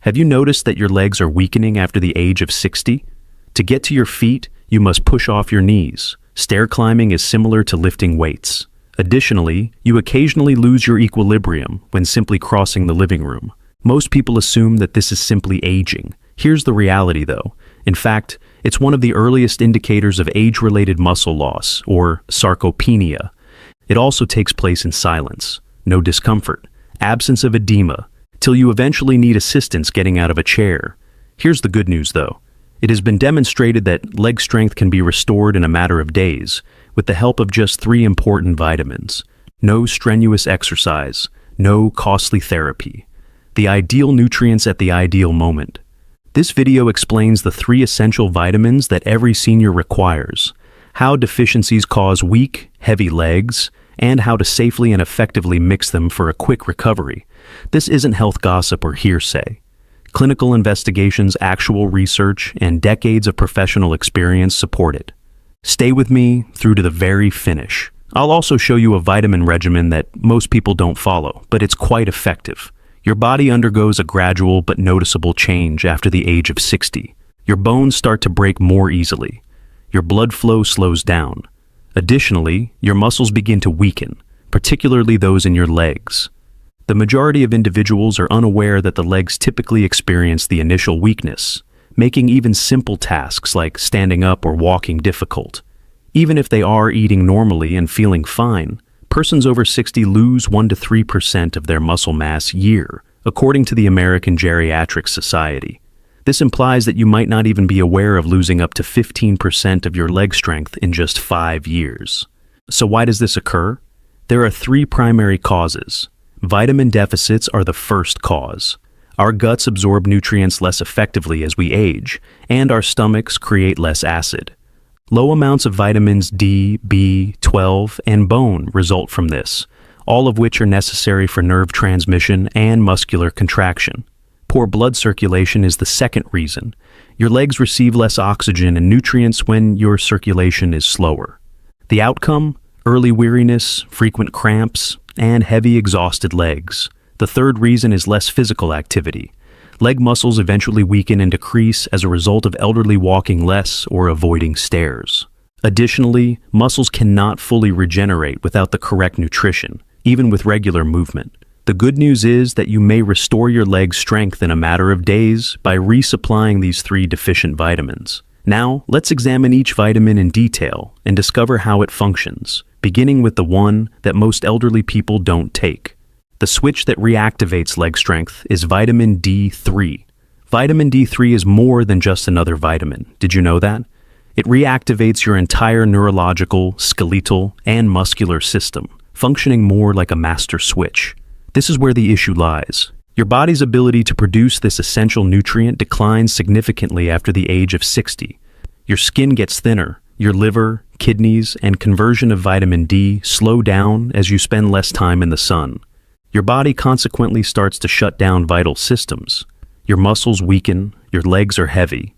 Have you noticed that your legs are weakening after the age of 60? To get to your feet, you must push off your knees. Stair climbing is similar to lifting weights. Additionally, you occasionally lose your equilibrium when simply crossing the living room. Most people assume that this is simply aging. Here's the reality, though. In fact, it's one of the earliest indicators of age-related muscle loss, or sarcopenia. It also takes place in silence, no discomfort, absence of edema, till you eventually need assistance getting out of a chair. Here's the good news, though. It has been demonstrated that leg strength can be restored in a matter of days with the help of just 3 important vitamins. No strenuous exercise, no costly therapy. The ideal nutrients at the ideal moment. This video explains the 3 essential vitamins that every senior requires, how deficiencies cause weak, heavy legs, and how to safely and effectively mix them for a quick recovery. This isn't health gossip or hearsay. Clinical investigations, actual research, and decades of professional experience support it. Stay with me through to the very finish. I'll also show you a vitamin regimen that most people don't follow, but it's quite effective. Your body undergoes a gradual but noticeable change after the age of 60. Your bones start to break more easily. Your blood flow slows down. Additionally, your muscles begin to weaken, particularly those in your legs. The majority of individuals are unaware that the legs typically experience the initial weakness, making even simple tasks like standing up or walking difficult. Even if they are eating normally and feeling fine, persons over 60 lose 1 to 3% of their muscle mass year, according to the American Geriatric Society. This implies that you might not even be aware of losing up to 15% of your leg strength in just 5 years. So why does this occur? There are 3 primary causes. Vitamin deficits are the first cause. Our guts absorb nutrients less effectively as we age, and our stomachs create less acid. Low amounts of vitamins D, B12, and bone result from this, all of which are necessary for nerve transmission and muscular contraction. Poor blood circulation is the second reason. Your legs receive less oxygen and nutrients when your circulation is slower. The outcome? Early weariness, frequent cramps, and heavy, exhausted legs. The third reason is less physical activity. Leg muscles eventually weaken and decrease as a result of elderly walking less or avoiding stairs. Additionally, muscles cannot fully regenerate without the correct nutrition, even with regular movement. The good news is that you may restore your leg's strength in a matter of days by resupplying these 3 deficient vitamins. Now, let's examine each vitamin in detail and discover how it functions, beginning with the one that most elderly people don't take. The switch that reactivates leg strength is vitamin D3. Vitamin D3 is more than just another vitamin. Did you know that? It reactivates your entire neurological, skeletal, and muscular system, functioning more like a master switch. This is where the issue lies. Your body's ability to produce this essential nutrient declines significantly after the age of 60. Your skin gets thinner, your liver, kidneys, and conversion of vitamin D slow down as you spend less time in the sun. Your body consequently starts to shut down vital systems. Your muscles weaken, your legs are heavy.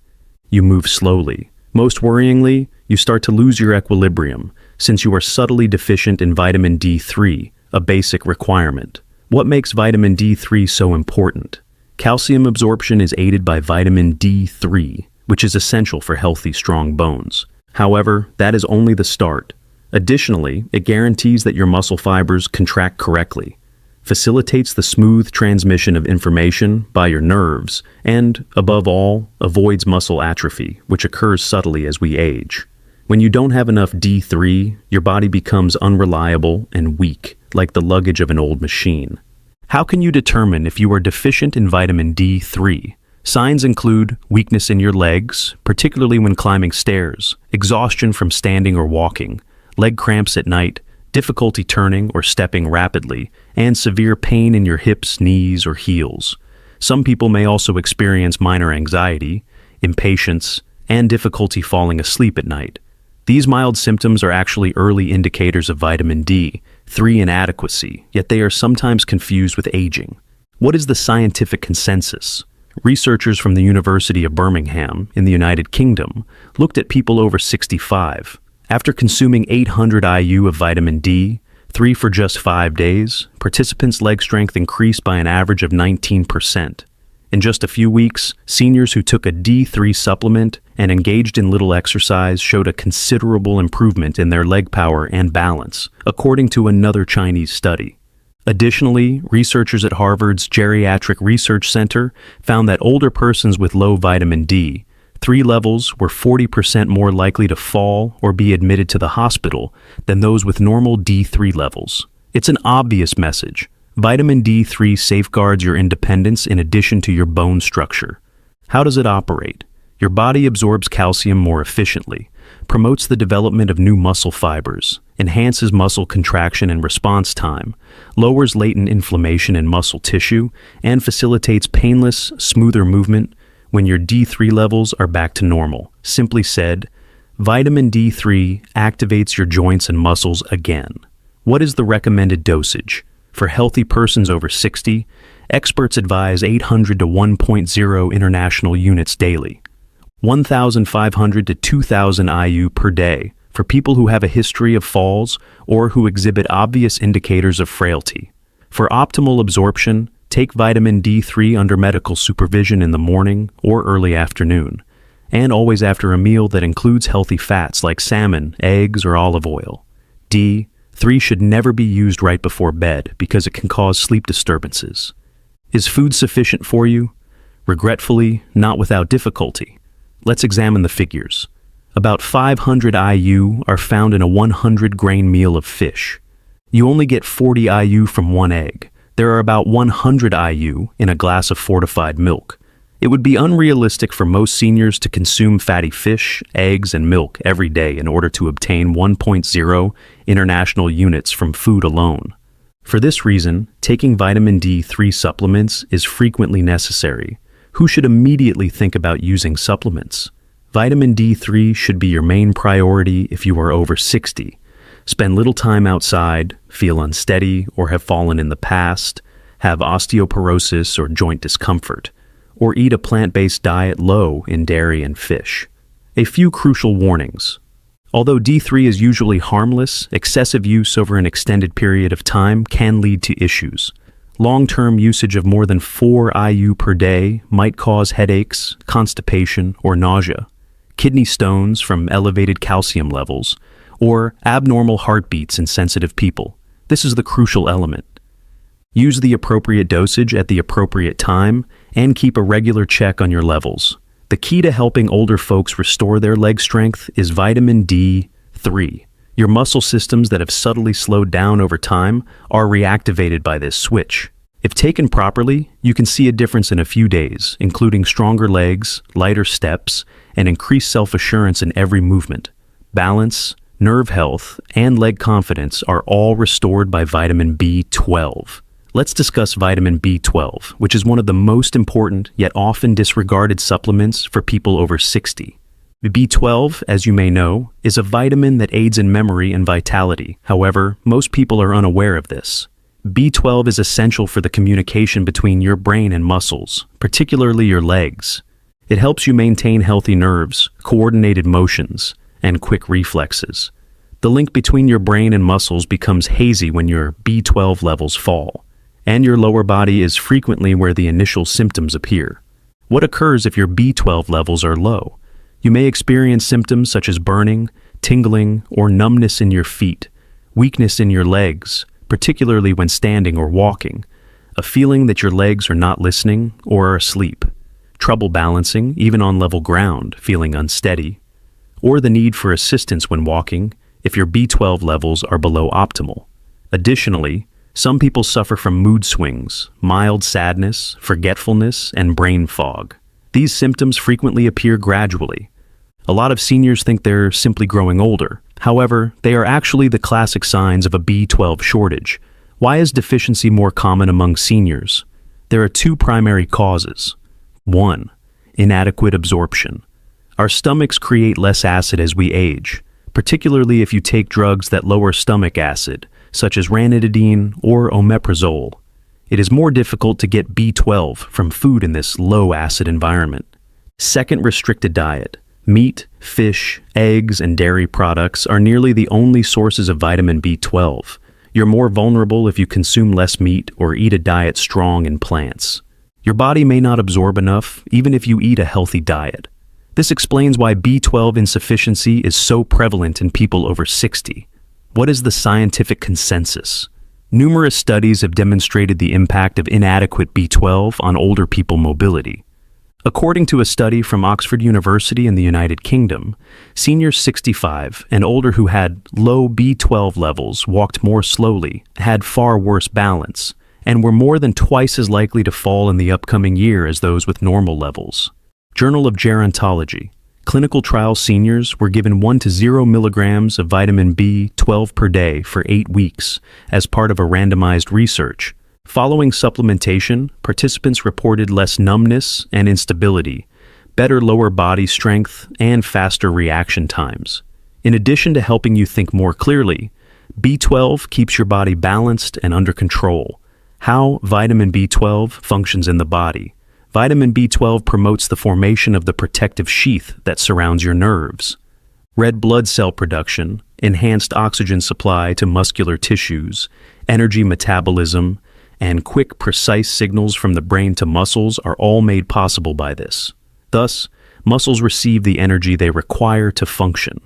You move slowly. Most worryingly, you start to lose your equilibrium, since you are subtly deficient in vitamin D3, a basic requirement. What makes vitamin D3 so important? Calcium absorption is aided by vitamin D3, which is essential for healthy, strong bones. However, that is only the start. Additionally, it guarantees that your muscle fibers contract correctly, facilitates the smooth transmission of information by your nerves, and, above all, avoids muscle atrophy, which occurs subtly as we age. When you don't have enough D3, your body becomes unreliable and weak, like the luggage of an old machine. How can you determine if you are deficient in vitamin D3? Signs include weakness in your legs, particularly when climbing stairs, exhaustion from standing or walking, leg cramps at night, difficulty turning or stepping rapidly, and severe pain in your hips, knees, or heels. Some people may also experience minor anxiety, impatience, and difficulty falling asleep at night. These mild symptoms are actually early indicators of vitamin D3 inadequacy, yet they are sometimes confused with aging. What is the scientific consensus? Researchers from the University of Birmingham in the United Kingdom looked at people over 65. After consuming 800 IU of vitamin D3 for just 5 days, participants' leg strength increased by an average of 19%. In just a few weeks, seniors who took a D3 supplement and engaged in little exercise showed a considerable improvement in their leg power and balance, according to another Chinese study. Additionally, researchers at Harvard's Geriatric Research Center found that older persons with low vitamin D3 levels were 40% more likely to fall or be admitted to the hospital than those with normal D3 levels. It's an obvious message. Vitamin D3 safeguards your independence in addition to your bone structure. How does it operate? Your body absorbs calcium more efficiently, promotes the development of new muscle fibers, enhances muscle contraction and response time, lowers latent inflammation in muscle tissue, and facilitates painless, smoother movement when your D3 levels are back to normal. Simply said, vitamin D3 activates your joints and muscles again. What is the recommended dosage? For healthy persons over 60, experts advise 800 to 1.0 international units daily, 1,500 to 2,000 IU per day for people who have a history of falls or who exhibit obvious indicators of frailty. For optimal absorption, take vitamin D3 under medical supervision in the morning or early afternoon, and always after a meal that includes healthy fats like salmon, eggs, or olive oil. D3 should never be used right before bed because it can cause sleep disturbances. Is food sufficient for you? Regretfully, not without difficulty. Let's examine the figures. About 500 IU are found in a 100-grain meal of fish. You only get 40 IU from one egg. There are about 100 IU in a glass of fortified milk. It would be unrealistic for most seniors to consume fatty fish, eggs, and milk every day in order to obtain 1.0 international units from food alone. For this reason, taking vitamin D3 supplements is frequently necessary. Who should immediately think about using supplements? Vitamin D3 should be your main priority if you are over 60. Spend little time outside, feel unsteady or have fallen in the past, have osteoporosis or joint discomfort, or eat a plant-based diet low in dairy and fish. A few crucial warnings. Although D3 is usually harmless, excessive use over an extended period of time can lead to issues. Long-term usage of more than 4 IU per day might cause headaches, constipation, or nausea, kidney stones from elevated calcium levels, or abnormal heartbeats in sensitive people. This is the crucial element. Use the appropriate dosage at the appropriate time and keep a regular check on your levels. The key to helping older folks restore their leg strength is vitamin D3. Your muscle systems that have subtly slowed down over time are reactivated by this switch. If taken properly, you can see a difference in a few days, including stronger legs, lighter steps, and increased self-assurance in every movement. Balance, nerve health, and leg confidence are all restored by vitamin B12. Let's discuss vitamin B12, which is one of the most important yet often disregarded supplements for people over 60. B12, as you may know, is a vitamin that aids in memory and vitality. However, most people are unaware of this. B12 is essential for the communication between your brain and muscles, particularly your legs. It helps you maintain healthy nerves, coordinated motions, and quick reflexes. The link between your brain and muscles becomes hazy when your B12 levels fall, and your lower body is frequently where the initial symptoms appear. What occurs if your B12 levels are low? You may experience symptoms such as burning, tingling, or numbness in your feet, weakness in your legs, particularly when standing or walking, a feeling that your legs are not listening or are asleep, trouble balancing, even on level ground, feeling unsteady, or the need for assistance when walking if your B12 levels are below optimal. Additionally, some people suffer from mood swings, mild sadness, forgetfulness, and brain fog. These symptoms frequently appear gradually. A lot of seniors think they're simply growing older. However, they are actually the classic signs of a B12 shortage. Why is deficiency more common among seniors? There are two primary causes. 1. Inadequate absorption. Our stomachs create less acid as we age, particularly if you take drugs that lower stomach acid, such as ranitidine or omeprazole. It is more difficult to get B12 from food in this low-acid environment. Second, restricted diet. Meat, fish, eggs, and dairy products are nearly the only sources of vitamin B12. You're more vulnerable if you consume less meat or eat a diet strong in plants. Your body may not absorb enough, even if you eat a healthy diet. This explains why B12 insufficiency is so prevalent in people over 60. What is the scientific consensus? Numerous studies have demonstrated the impact of inadequate B12 on older people mobility. According to a study from Oxford University in the United Kingdom, seniors 65 and older who had low B12 levels walked more slowly, had far worse balance, and were more than twice as likely to fall in the upcoming year as those with normal levels. Journal of Gerontology. Clinical trial seniors were given 1 to 0 milligrams of vitamin B12 per day for 8 weeks as part of a randomized research. Following supplementation, participants reported less numbness and instability, better lower body strength, and faster reaction times. In addition to helping you think more clearly, B12 keeps your body balanced and under control. How vitamin B12 functions in the body. Vitamin B12 promotes the formation of the protective sheath that surrounds your nerves. Red blood cell production, enhanced oxygen supply to muscular tissues, energy metabolism, and quick, precise signals from the brain to muscles are all made possible by this. Thus, muscles receive the energy they require to function.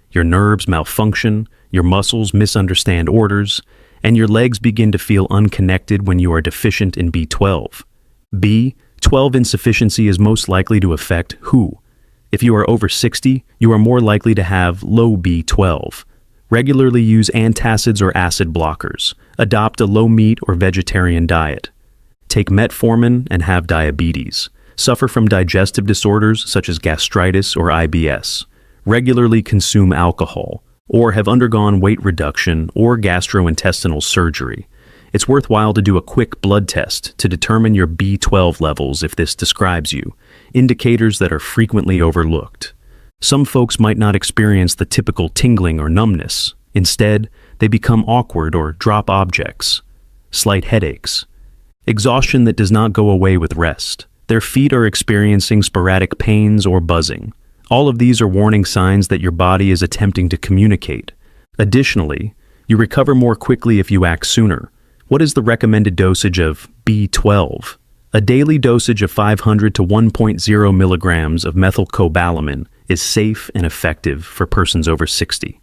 Your nerves malfunction, your muscles misunderstand orders, and your legs begin to feel unconnected when you are deficient in B12. B12 insufficiency is most likely to affect who? If you are over 60, you are more likely to have low B12. Regularly use antacids or acid blockers. Adopt a low-meat or vegetarian diet. Take metformin and have diabetes. Suffer from digestive disorders such as gastritis or IBS. Regularly consume alcohol, or have undergone weight reduction or gastrointestinal surgery. It's worthwhile to do a quick blood test to determine your B12 levels if this describes you, indicators that are frequently overlooked. Some folks might not experience the typical tingling or numbness. Instead, they become awkward or drop objects. Slight headaches. Exhaustion that does not go away with rest. Their feet are experiencing sporadic pains or buzzing. All of these are warning signs that your body is attempting to communicate. Additionally, you recover more quickly if you act sooner. What is the recommended dosage of B12? A daily dosage of 500 to 1.0 milligrams of methylcobalamin is safe and effective for persons over 60.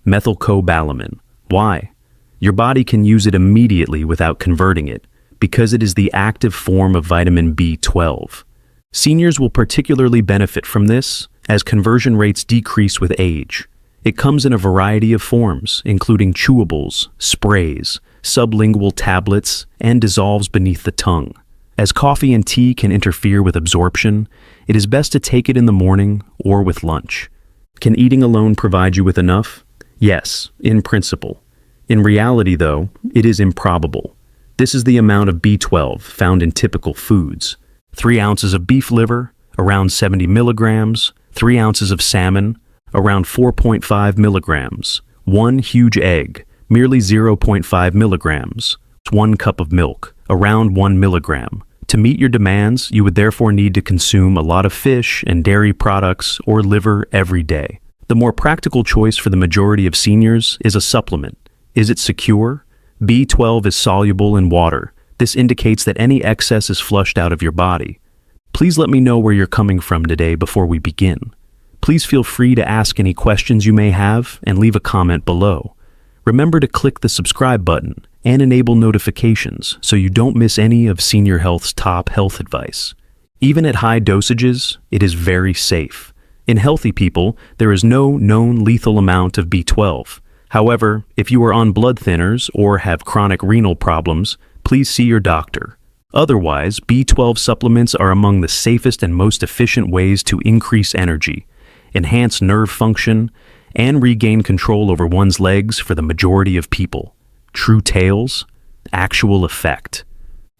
Methylcobalamin. Why? Your body can use it immediately without converting it, because it is the active form of vitamin B12. Seniors will particularly benefit from this, as conversion rates decrease with age. It comes in a variety of forms, including chewables, sprays, sublingual tablets, and dissolves beneath the tongue. As coffee and tea can interfere with absorption, it is best to take it in the morning or with lunch. Can eating alone provide you with enough? Yes, in principle. In reality, though, it is improbable. This is the amount of B12 found in typical foods. 3 ounces of beef liver, around 70 milligrams, 3 ounces of salmon, around 4.5 milligrams, 1 huge egg, merely 0.5 milligrams, 1 cup of milk, around 1 milligram. To meet your demands, you would therefore need to consume a lot of fish and dairy products or liver every day. The more practical choice for the majority of seniors is a supplement. Is it secure? B12 is soluble in water. This indicates that any excess is flushed out of your body. Please let me know where you're coming from today before we begin. Please feel free to ask any questions you may have and leave a comment below. Remember to click the subscribe button and enable notifications so you don't miss any of Senior Health's top health advice. Even at high dosages, it is very safe. In healthy people, there is no known lethal amount of B12. However, if you are on blood thinners or have chronic renal problems, please see your doctor. Otherwise, B12 supplements are among the safest and most efficient ways to increase energy, enhance nerve function, and regain control over one's legs for the majority of people. True tales, actual effect.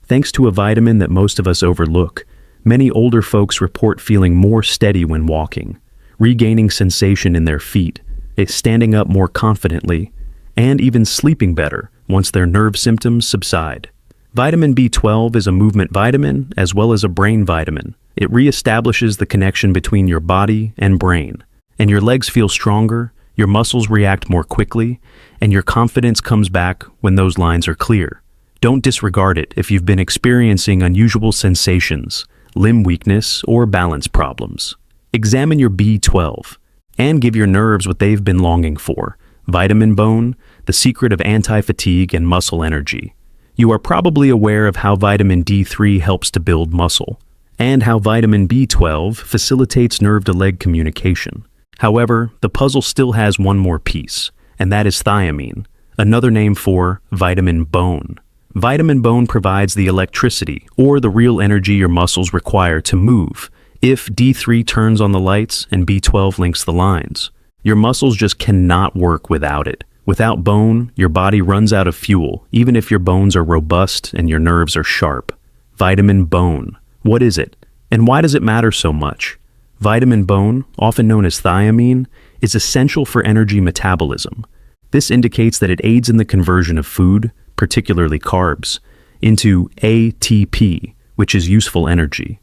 Thanks to a vitamin that most of us overlook, many older folks report feeling more steady when walking, regaining sensation in their feet, standing up more confidently, and even sleeping better once their nerve symptoms subside. Vitamin B12 is a movement vitamin as well as a brain vitamin. It reestablishes the connection between your body and brain, and your legs feel stronger, your muscles react more quickly, and your confidence comes back when those lines are clear. Don't disregard it if you've been experiencing unusual sensations, limb weakness, or balance problems. Examine your B12 and give your nerves what they've been longing for: vitamin bone, the secret of anti-fatigue and muscle energy. You are probably aware of how vitamin D3 helps to build muscle, and how vitamin B12 facilitates nerve-to-leg communication. However, the puzzle still has one more piece, and that is thiamine, another name for vitamin bone. Vitamin bone provides the electricity, or the real energy your muscles require to move. If D3 turns on the lights and B12 links the lines, your muscles just cannot work without it. Without bone, your body runs out of fuel, even if your bones are robust and your nerves are sharp. Vitamin bone. What is it? And why does it matter so much? Vitamin bone, often known as thiamine, is essential for energy metabolism. This indicates that it aids in the conversion of food, particularly carbs, into ATP, which is useful energy.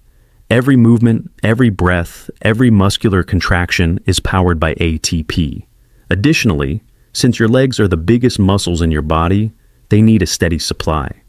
Every movement, every breath, every muscular contraction is powered by ATP. Additionally, since your legs are the biggest muscles in your body, they need a steady supply.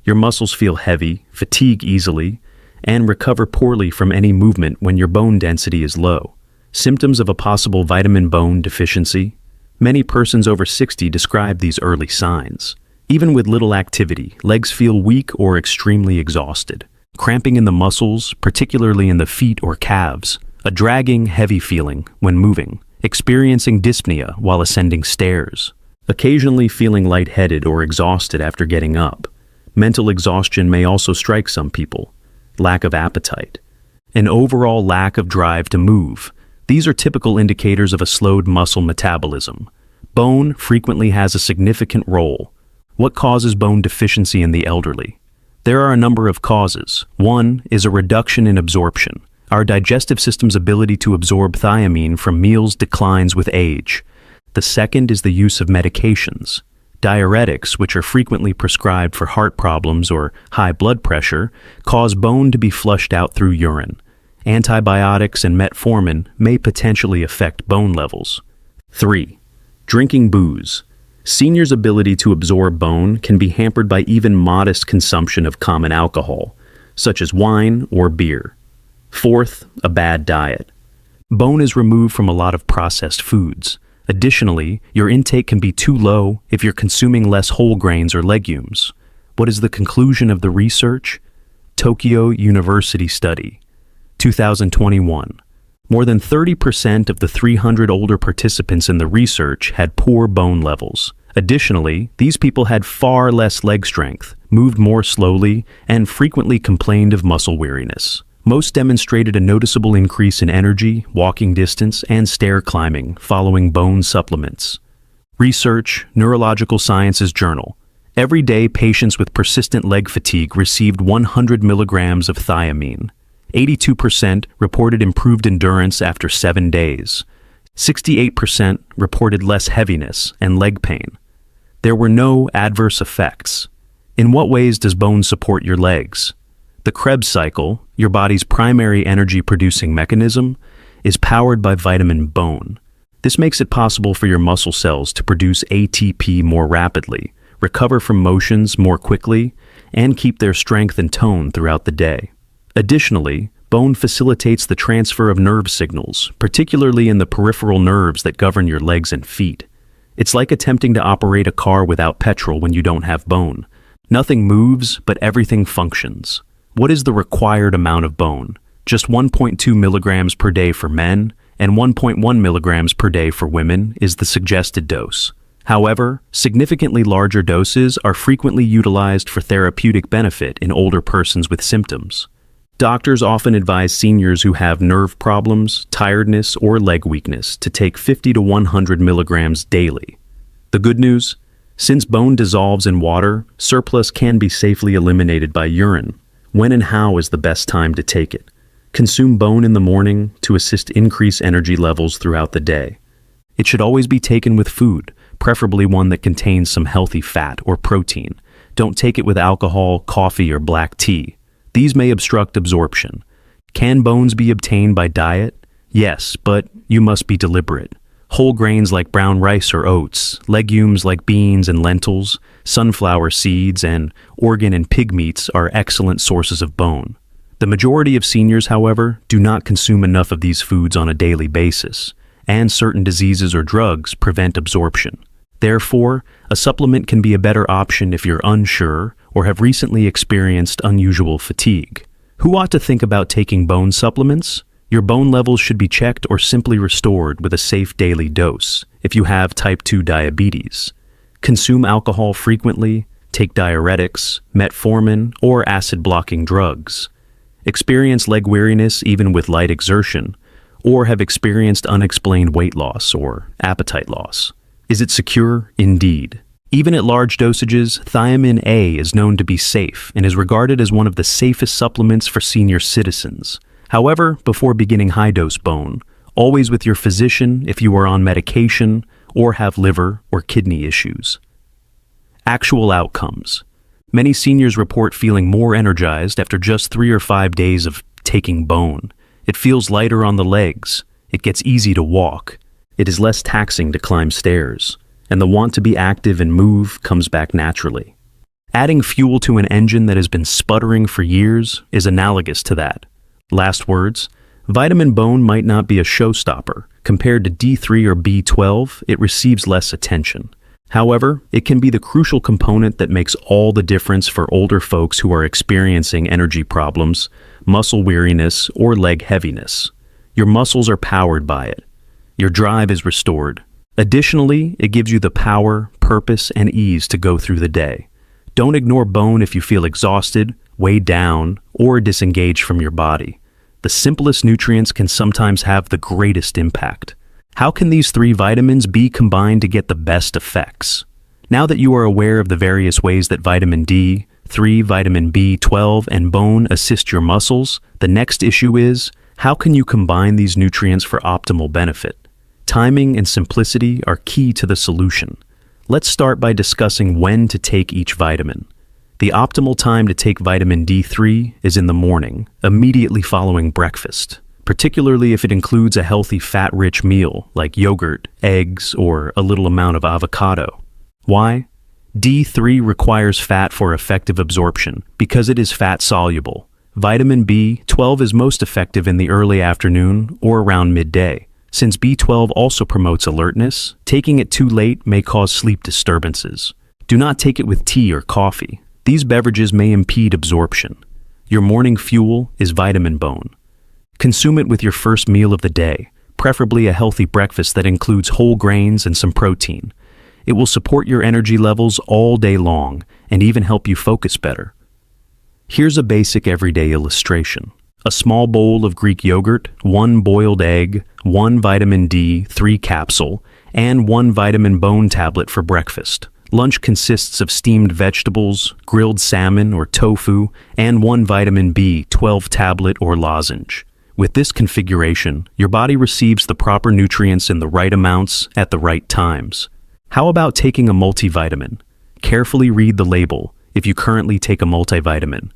Your muscles feel heavy, fatigue easily, and recover poorly from any movement when your bone density is low. Symptoms of a possible vitamin bone deficiency? Many persons over 60 describe these early signs. Even with little activity, legs feel weak or extremely exhausted. Cramping in the muscles, particularly in the feet or calves. A dragging, heavy feeling when moving. Experiencing dyspnea while ascending stairs. Occasionally feeling lightheaded or exhausted after getting up. Mental exhaustion may also strike some people. Lack of appetite. An overall lack of drive to move. These are typical indicators of a slowed muscle metabolism. Bone frequently has a significant role. What causes bone deficiency in the elderly? There are a number of causes. One is a reduction in absorption. Our digestive system's ability to absorb thiamine from meals declines with age. The second is the use of medications. Diuretics, which are frequently prescribed for heart problems or high blood pressure, cause bone to be flushed out through urine. Antibiotics and metformin may potentially affect bone levels. 3. Drinking booze. Seniors' ability to absorb bone can be hampered by even modest consumption of common alcohol, such as wine or beer. 4th, a bad diet. Bone is removed from a lot of processed foods. Additionally, your intake can be too low if you're consuming less whole grains or legumes. What is the conclusion of the research? Tokyo University study. 2021. More than 30% of the 300 older participants in the research had poor bone levels. Additionally, these people had far less leg strength, moved more slowly, and frequently complained of muscle weariness. Most demonstrated a noticeable increase in energy, walking distance, and stair climbing following bone supplements. Research, Neurological Sciences Journal. Every day, patients with persistent leg fatigue received 100 milligrams of thiamine. 82% reported improved endurance after 7 days. 68% reported less heaviness and leg pain. There were no adverse effects. In what ways does bone support your legs? The Krebs cycle, your body's primary energy-producing mechanism, is powered by vitamin bone. This makes it possible for your muscle cells to produce ATP more rapidly, recover from motions more quickly, and keep their strength and tone throughout the day. Additionally, bone facilitates the transfer of nerve signals, particularly in the peripheral nerves that govern your legs and feet. It's like attempting to operate a car without petrol when you don't have bone. Nothing moves, but everything functions. What is the required amount of bone? Just 1.2 milligrams per day for men and 1.1 milligrams per day for women is the suggested dose. However, significantly larger doses are frequently utilized for therapeutic benefit in older persons with symptoms. Doctors often advise seniors who have nerve problems, tiredness, or leg weakness to take 50 to 100 milligrams daily. The good news? Since bone dissolves in water, surplus can be safely eliminated by urine. When and how is the best time to take it? Consume bone in the morning to assist increase energy levels throughout the day. It should always be taken with food, preferably one that contains some healthy fat or protein. Don't take it with alcohol, coffee, or black tea. These may obstruct absorption. Can bones be obtained by diet? Yes, but you must be deliberate. Whole grains like brown rice or oats, legumes like beans and lentils, sunflower seeds, and organ and pig meats are excellent sources of bone. The majority of seniors, however, do not consume enough of these foods on a daily basis, and certain diseases or drugs prevent absorption. Therefore, a supplement can be a better option if you're unsure or have recently experienced unusual fatigue. Who ought to think about taking bone supplements? Your bone levels should be checked or simply restored with a safe daily dose if you have type 2 diabetes. Consume alcohol frequently, take diuretics, metformin, or acid-blocking drugs. Experience leg weariness even with light exertion, or have experienced unexplained weight loss or appetite loss. Is it secure? Indeed. Even at large dosages, thiamine A is known to be safe and is regarded as one of the safest supplements for senior citizens. However, before beginning high-dose bone, always with your physician if you are on medication or have liver or kidney issues. Actual outcomes. Many seniors report feeling more energized after just 3 or 5 days of taking bone. It feels lighter on the legs. It gets easy to walk. It is less taxing to climb stairs, and the want to be active and move comes back naturally. Adding fuel to an engine that has been sputtering for years is analogous to that. Last words, vitamin bone might not be a showstopper. Compared to D3 or B12, it receives less attention. However, it can be the crucial component that makes all the difference for older folks who are experiencing energy problems, muscle weariness, or leg heaviness. Your muscles are powered by it. Your drive is restored. Additionally, it gives you the power, purpose, and ease to go through the day. Don't ignore bone if you feel exhausted, weighed down, or disengaged from your body. The simplest nutrients can sometimes have the greatest impact. How can these 3 vitamins be combined to get the best effects? Now that you are aware of the various ways that vitamin D3, vitamin B12, and bone assist your muscles, the next issue is, how can you combine these nutrients for optimal benefit? Timing and simplicity are key to the solution. Let's start by discussing when to take each vitamin. The optimal time to take vitamin D3 is in the morning, immediately following breakfast, particularly if it includes a healthy fat-rich meal like yogurt, eggs, or a little amount of avocado. Why? D3 requires fat for effective absorption because it is fat-soluble. Vitamin B12 is most effective in the early afternoon or around midday. Since B12 also promotes alertness, taking it too late may cause sleep disturbances. Do not take it with tea or coffee. These beverages may impede absorption. Your morning fuel is vitamin bone. Consume it with your first meal of the day, preferably a healthy breakfast that includes whole grains and some protein. It will support your energy levels all day long and even help you focus better. Here's a basic everyday illustration. A small bowl of Greek yogurt, 1 boiled egg, 1 vitamin D3 capsule, and 1 vitamin bone tablet for breakfast. Lunch consists of steamed vegetables, grilled salmon or tofu, and 1 vitamin B12 tablet or lozenge. With this configuration, your body receives the proper nutrients in the right amounts at the right times. How about taking a multivitamin? Carefully read the label if you currently take a multivitamin.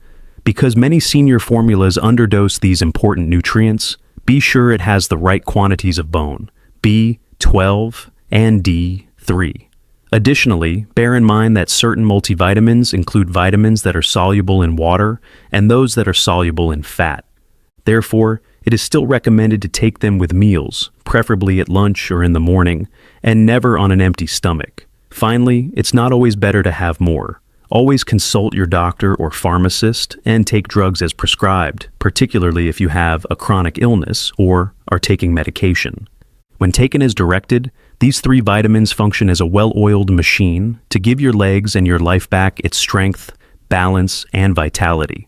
Because many senior formulas underdose these important nutrients, be sure it has the right quantities of bone, B12 and D3. Additionally, bear in mind that certain multivitamins include vitamins that are soluble in water and those that are soluble in fat. Therefore, it is still recommended to take them with meals, preferably at lunch or in the morning, and never on an empty stomach. Finally, it's not always better to have more. Always consult your doctor or pharmacist and take drugs as prescribed, particularly if you have a chronic illness or are taking medication. When taken as directed, these 3 vitamins function as a well-oiled machine to give your legs and your life back its strength, balance, and vitality.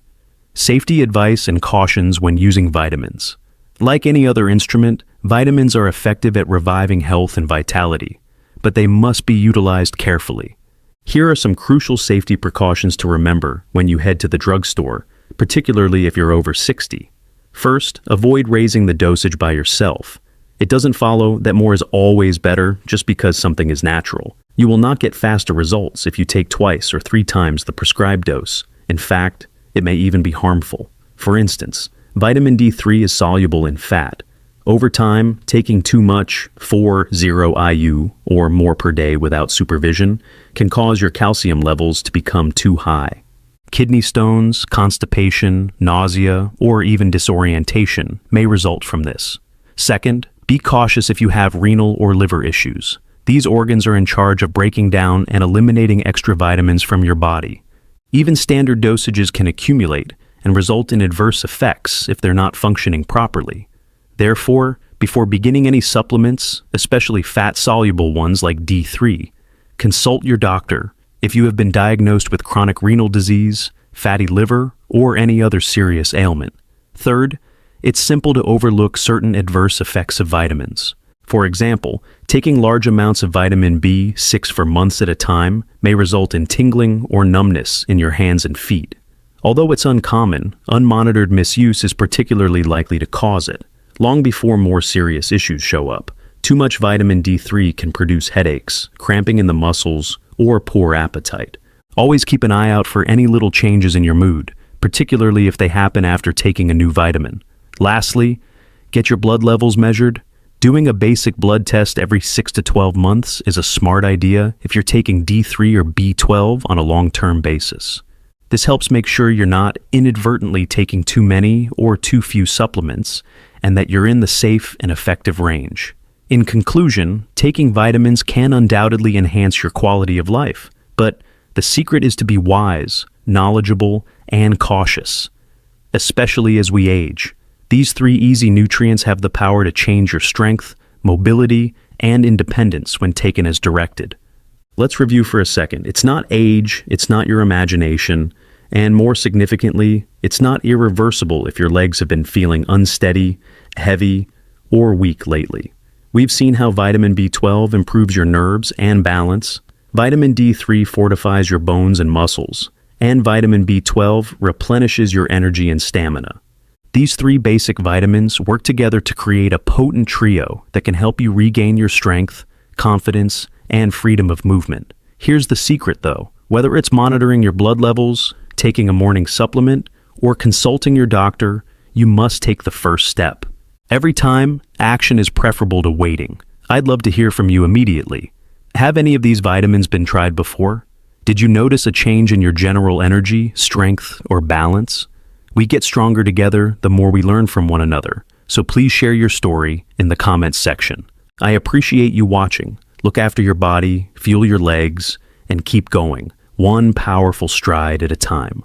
Safety advice and cautions when using vitamins. Like any other instrument, vitamins are effective at reviving health and vitality, but they must be utilized carefully. Here are some crucial safety precautions to remember when you head to the drugstore, particularly if you're over 60. First, avoid raising the dosage by yourself. It doesn't follow that more is always better just because something is natural. You will not get faster results if you take twice or 3 times the prescribed dose. In fact, it may even be harmful. For instance, vitamin D3 is soluble in fat. Over time, taking too much, 4-0 IU or more per day without supervision, can cause your calcium levels to become too high. Kidney stones, constipation, nausea, or even disorientation may result from this. Second, be cautious if you have renal or liver issues. These organs are in charge of breaking down and eliminating extra vitamins from your body. Even standard dosages can accumulate and result in adverse effects if they're not functioning properly. Therefore, before beginning any supplements, especially fat-soluble ones like D3, consult your doctor if you have been diagnosed with chronic renal disease, fatty liver, or any other serious ailment. Third, it's simple to overlook certain adverse effects of vitamins. For example, taking large amounts of vitamin B6 for months at a time may result in tingling or numbness in your hands and feet. Although it's uncommon, unmonitored misuse is particularly likely to cause it. Long before more serious issues show up, too much vitamin D3 can produce headaches, cramping in the muscles, or poor appetite. Always keep an eye out for any little changes in your mood, particularly if they happen after taking a new vitamin. Lastly, get your blood levels measured. Doing a basic blood test every 6 to 12 months is a smart idea if you're taking D3 or B12 on a long-term basis. This helps make sure you're not inadvertently taking too many or too few supplements, and that you're in the safe and effective range. In conclusion, taking vitamins can undoubtedly enhance your quality of life, but the secret is to be wise, knowledgeable, and cautious. Especially as we age, these 3 easy nutrients have the power to change your strength, mobility, and independence when taken as directed. Let's review for a second. It's not age, it's not your imagination, and more significantly, it's not irreversible if your legs have been feeling unsteady, heavy, or weak lately. We've seen how vitamin B12 improves your nerves and balance, vitamin D3 fortifies your bones and muscles, and vitamin B12 replenishes your energy and stamina. These 3 basic vitamins work together to create a potent trio that can help you regain your strength, confidence, and freedom of movement. Here's the secret though. Whether it's monitoring your blood levels, taking a morning supplement, or consulting your doctor, you must take the first step. Every time, action is preferable to waiting. I'd love to hear from you immediately. Have any of these vitamins been tried before? Did you notice a change in your general energy, strength, or balance? We get stronger together the more we learn from one another, so please share your story in the comments section. I appreciate you watching. Look after your body, fuel your legs, and keep going, one powerful stride at a time.